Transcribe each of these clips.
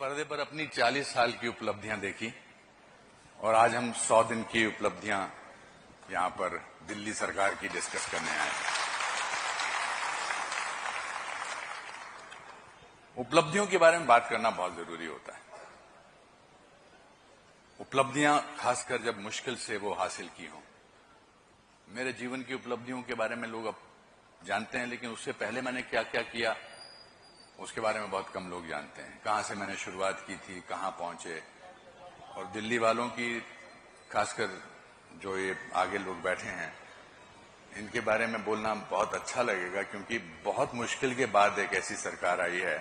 पर्दे पर अपनी 40 साल की उपलब्धियां देखी और आज हम 100 दिन की उपलब्धियां यहां पर दिल्ली सरकार की डिस्कस करने आए हैं। उपलब्धियों के बारे में बात करना बहुत जरूरी होता है। उपलब्धियां खासकर जब मुश्किल से वो हासिल की हों। मेरे जीवन की उपलब्धियों के बारे में लोग अब जानते हैं, लेकिन उससे पहले मैंने क्या क्या किया उसके बारे में बहुत कम लोग जानते हैं। कहां से मैंने शुरुआत की थी, कहां पहुंचे। और दिल्ली वालों की, खासकर जो ये आगे लोग बैठे हैं, इनके बारे में बोलना बहुत अच्छा लगेगा, क्योंकि बहुत मुश्किल के बाद एक ऐसी सरकार आई है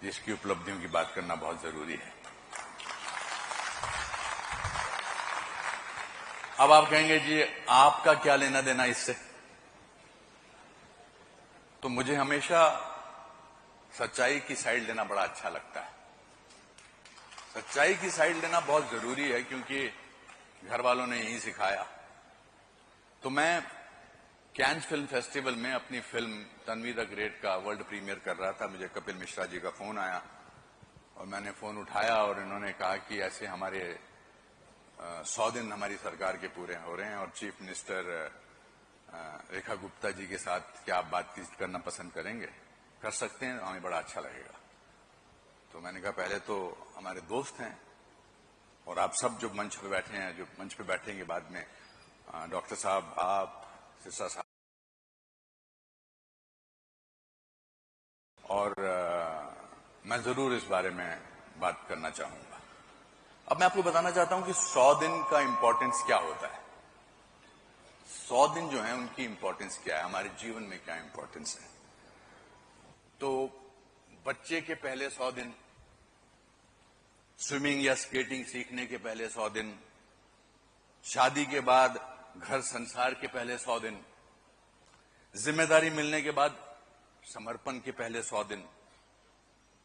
जिसकी उपलब्धियों की बात करना बहुत जरूरी है। अब आप कहेंगे जी आपका क्या लेना देना इससे? तो मुझे हमेशा सच्चाई की साइड लेना बड़ा अच्छा लगता है। सच्चाई की साइड लेना बहुत जरूरी है, क्योंकि घर वालों ने यही सिखाया। तो मैं कैन्स फिल्म फेस्टिवल में अपनी फिल्म तन्वी द ग्रेट का वर्ल्ड प्रीमियर कर रहा था। मुझे कपिल मिश्रा जी का फोन आया और मैंने फोन उठाया और इन्होंने कहा कि ऐसे हमारे 100 दिन हमारी सरकार के पूरे हो रहे हैं और चीफ मिनिस्टर रेखा गुप्ता जी के साथ क्या आप बातचीत करना पसंद करेंगे? कर सकते हैं, हमें बड़ा अच्छा लगेगा। तो मैंने कहा पहले तो हमारे दोस्त हैं और आप सब जो मंच पे बैठे हैं, जो मंच पे बैठेंगे बाद में, डॉक्टर साहब, आप, सिरसा साहब, और मैं जरूर इस बारे में बात करना चाहूंगा। अब मैं आपको बताना चाहता हूं कि 100 दिन का इंपॉर्टेंस क्या होता है। 100 दिन जो है उनकी इंपॉर्टेंस क्या है, हमारे जीवन में क्या इंपॉर्टेंस है। तो बच्चे के पहले 100 दिन, स्विमिंग या स्केटिंग सीखने के पहले 100 दिन, शादी के बाद घर संसार के पहले 100 दिन, जिम्मेदारी मिलने के बाद समर्पण के पहले 100 दिन।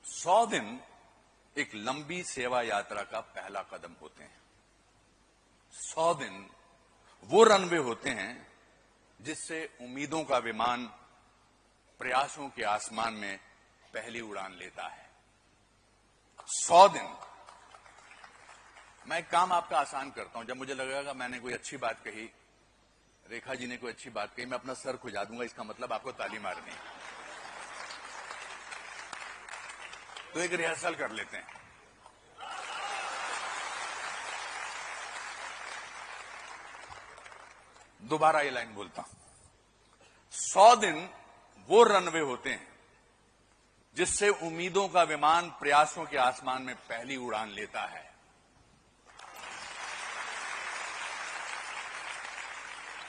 100 दिन एक लंबी सेवा यात्रा का पहला कदम होते हैं। 100 दिन वो रनवे होते हैं जिससे उम्मीदों का विमान प्रयासों के आसमान में पहली उड़ान लेता है। 100 दिन मैं एक काम आपका आसान करता हूं। जब मुझे लगेगा मैंने कोई अच्छी बात कही, रेखा जी ने कोई अच्छी बात कही, मैं अपना सर खुजा दूंगा, इसका मतलब आपको ताली मारनी है। तो एक रिहर्सल कर लेते हैं। दोबारा ये लाइन बोलता हूं। 100 दिन वो रनवे होते हैं जिससे उम्मीदों का विमान प्रयासों के आसमान में पहली उड़ान लेता है।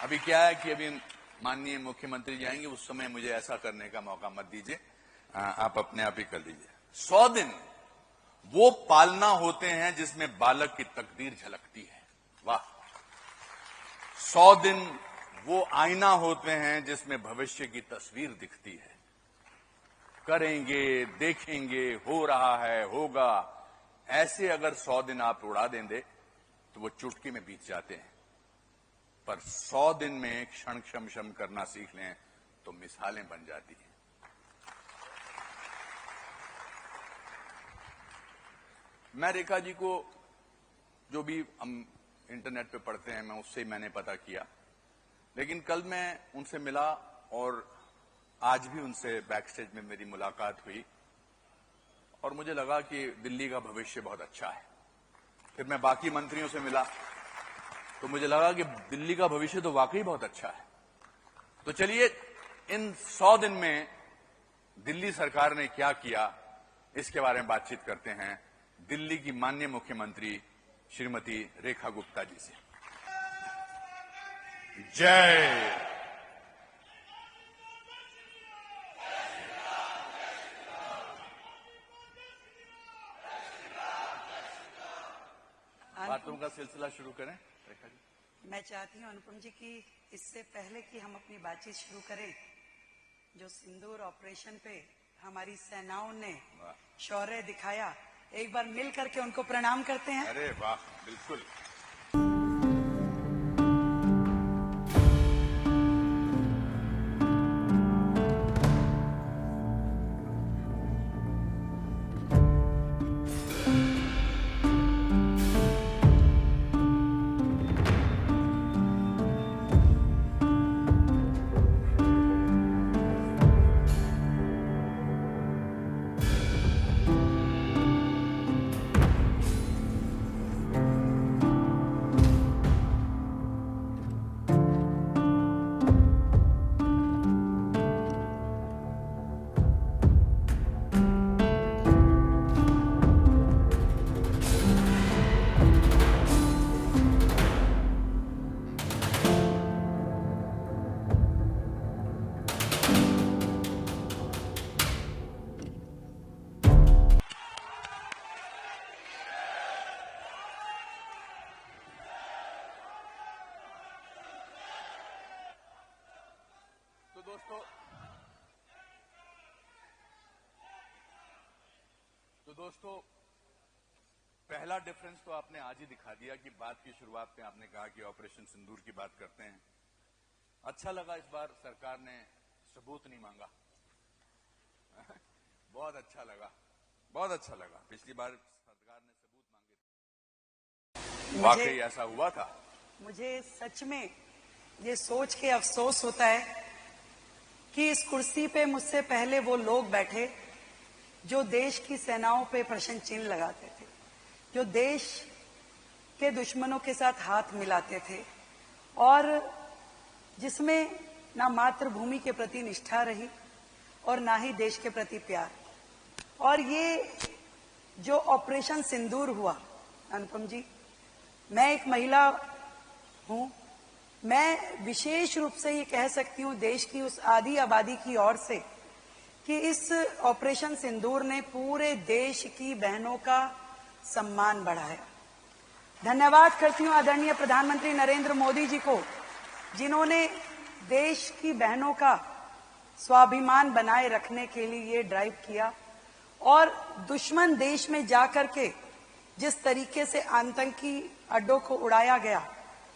अभी क्या है कि अभी माननीय मुख्यमंत्री जी आएंगे, उस समय मुझे ऐसा करने का मौका मत दीजिए, आप अपने आप ही कर लीजिए। 100 दिन वो पालना होते हैं जिसमें बालक की तकदीर झलकती है। वाह। 100 दिन वो आईना होते हैं जिसमें भविष्य की तस्वीर दिखती है। करेंगे, देखेंगे, हो रहा है, होगा, ऐसे अगर 100 दिन आप उड़ा देंगे तो वो चुटकी में बीत जाते हैं। पर 100 दिन में क्षण क्षम क्षम करना सीख लें तो मिसालें बन जाती हैं। मैं रेखा जी को, जो भी हम इंटरनेट पे पढ़ते हैं, मैं उससे मैंने पता किया, लेकिन कल मैं उनसे मिला और आज भी उनसे बैक स्टेज में मेरी मुलाकात हुई और मुझे लगा कि दिल्ली का भविष्य बहुत अच्छा है। फिर मैं बाकी मंत्रियों से मिला तो मुझे लगा कि दिल्ली का भविष्य तो वाकई बहुत अच्छा है। तो चलिए इन 100 दिन में दिल्ली सरकार ने क्या किया इसके बारे में बातचीत करते हैं दिल्ली की माननीय मुख्यमंत्री श्रीमती रेखा गुप्ता जी से। जय। बातों का सिलसिला शुरू करें रेखा जी। मैं चाहती हूं अनुपम जी कि इससे पहले कि हम अपनी बातचीत शुरू करें, जो सिंदूर ऑपरेशन पे हमारी सेनाओं ने शौर्य दिखाया, एक बार मिल करके उनको प्रणाम करते हैं। अरे वाह, बिल्कुल। दोस्तों पहला डिफरेंस तो आपने आज ही दिखा दिया कि बात की शुरुआत में आपने कहा कि ऑपरेशन सिंदूर की बात करते हैं। अच्छा लगा इस बार सरकार ने सबूत नहीं मांगा। बहुत अच्छा लगा, बहुत अच्छा लगा। पिछली बार सरकार ने सबूत मांगे थे, वाकई ऐसा हुआ था। मुझे सच में ये सोच के अफसोस होता है कि इस कुर्सी पे मुझसे पहले वो लोग बैठे जो देश की सेनाओं पे प्रश्न चिन्ह लगाते थे, जो देश के दुश्मनों के साथ हाथ मिलाते थे और जिसमें ना मातृभूमि के प्रति निष्ठा रही और ना ही देश के प्रति प्यार। और ये जो ऑपरेशन सिंदूर हुआ, अनुपम जी, मैं एक महिला हूं, मैं विशेष रूप से ये कह सकती हूं देश की उस आधी आबादी की ओर से कि इस ऑपरेशन सिंदूर ने पूरे देश की बहनों का सम्मान बढ़ाया। धन्यवाद करती हूं आदरणीय प्रधानमंत्री नरेंद्र मोदी जी को, जिन्होंने देश की बहनों का स्वाभिमान बनाए रखने के लिए ये ड्राइव किया और दुश्मन देश में जाकर के जिस तरीके से आतंकी अड्डों को उड़ाया गया,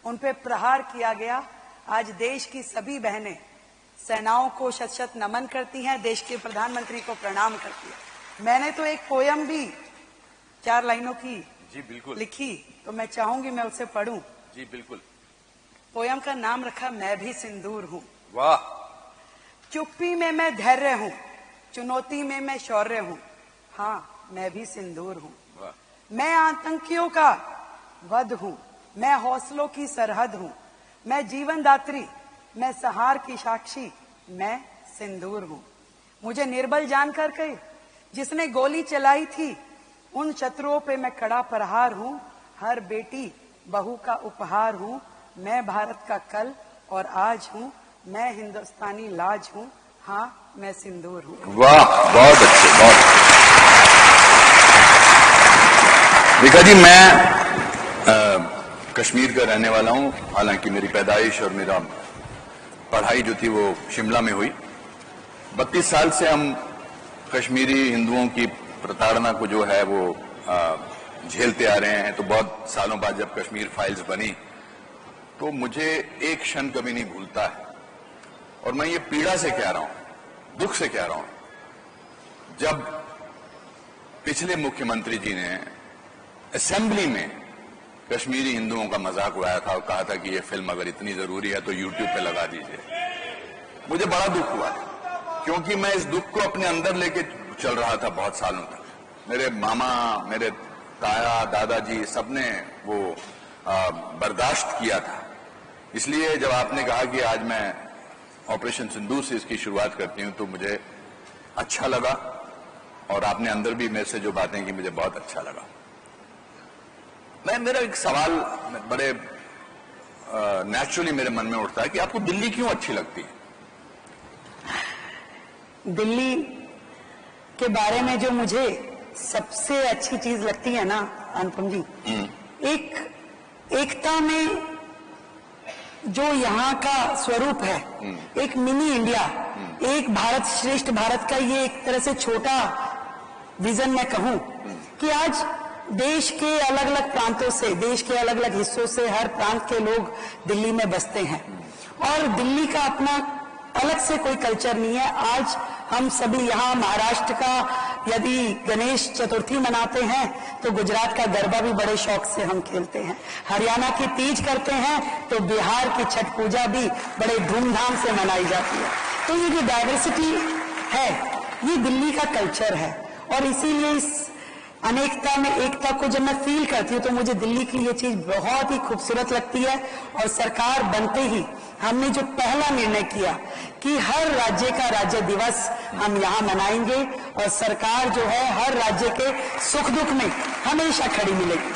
उन पे प्रहार किया गया। आज देश की सभी बहनें सेनाओं को शत शत नमन करती हैं, देश के प्रधानमंत्री को प्रणाम करती हैं। मैंने तो एक पोयम भी 4 लाइनों की जी बिल्कुल लिखी, तो मैं चाहूंगी मैं उसे पढ़ूं। जी बिल्कुल। पोयम का नाम रखा मैं भी सिंदूर हूं। वाह। चुप्पी में मैं धैर्य हूं, चुनौती में मैं शौर्य हूं, हाँ मैं भी सिंदूर हूं। वाह। मैं आतंकियों का वध हूं, मैं हौसलों की सरहद हूं, मैं जीवन दात्री, मैं सहार की साक्षी, मैं सिंदूर हूं। मुझे निर्बल जानकर के जिसने गोली चलाई थी, उन शत्रुओं पे मैं कड़ा प्रहार हूं। हर बेटी बहू का उपहार हूं, मैं भारत का कल और आज हूं, मैं हिंदुस्तानी लाज हूं, हाँ मैं सिंदूर हूं। वाह, बहुत अच्छे, बहुत। देखा जी, मैं कश्मीर का रहने वाला हूं, हालांकि मेरी पैदाइश और मेरा पढ़ाई जो थी वो शिमला में हुई। 32 साल से हम कश्मीरी हिंदुओं की प्रताड़ना को जो है वो झेलते आ रहे हैं। तो बहुत सालों बाद जब कश्मीर फाइल्स बनी तो मुझे एक क्षण कभी नहीं भूलता है, और मैं ये पीड़ा से कह रहा हूं, दुख से कह रहा हूं। जब पिछले मुख्यमंत्री जी ने असेंबली में कश्मीरी हिंदुओं का मजाक उड़ाया था और कहा था कि ये फिल्म अगर इतनी जरूरी है तो यूट्यूब पे लगा दीजिए, मुझे बड़ा दुख हुआ, क्योंकि मैं इस दुख को अपने अंदर लेके चल रहा था बहुत सालों तक। मेरे मामा, मेरे ताया, दादाजी सबने वो बर्दाश्त किया था। इसलिए जब आपने कहा कि आज मैं ऑपरेशन सिंदूर से इसकी शुरुआत करती हूं तो मुझे अच्छा लगा, और आपने अंदर भी मेरे से जो बातें की मुझे बहुत अच्छा लगा। मेरा एक सवाल बड़े नेचुरली मेरे मन में उठता है कि आपको दिल्ली क्यों अच्छी लगती है? दिल्ली के बारे में जो मुझे सबसे अच्छी चीज लगती है ना अनुपम जी, एकता में जो यहाँ का स्वरूप है, एक मिनी इंडिया, एक भारत श्रेष्ठ भारत का ये एक तरह से छोटा विजन मैं कहूं कि आज देश के अलग अलग प्रांतों से, देश के अलग अलग हिस्सों से हर प्रांत के लोग दिल्ली में बसते हैं और दिल्ली का अपना अलग से कोई कल्चर नहीं है। आज हम सभी यहाँ महाराष्ट्र का यदि गणेश चतुर्थी मनाते हैं तो गुजरात का गरबा भी बड़े शौक से हम खेलते हैं, हरियाणा की तीज करते हैं तो बिहार की छठ पूजा भी बड़े धूमधाम से मनाई जाती है। तो ये जो डाइवर्सिटी है ये दिल्ली का कल्चर है, और इसीलिए इस अनेकता में एकता को जब मैं फील करती हूँ तो मुझे दिल्ली की ये चीज बहुत ही खूबसूरत लगती है। और सरकार बनते ही हमने जो पहला निर्णय किया कि हर राज्य का राज्य दिवस हम यहाँ मनाएंगे, और सरकार जो है हर राज्य के सुख दुख में हमेशा खड़ी मिलेगी।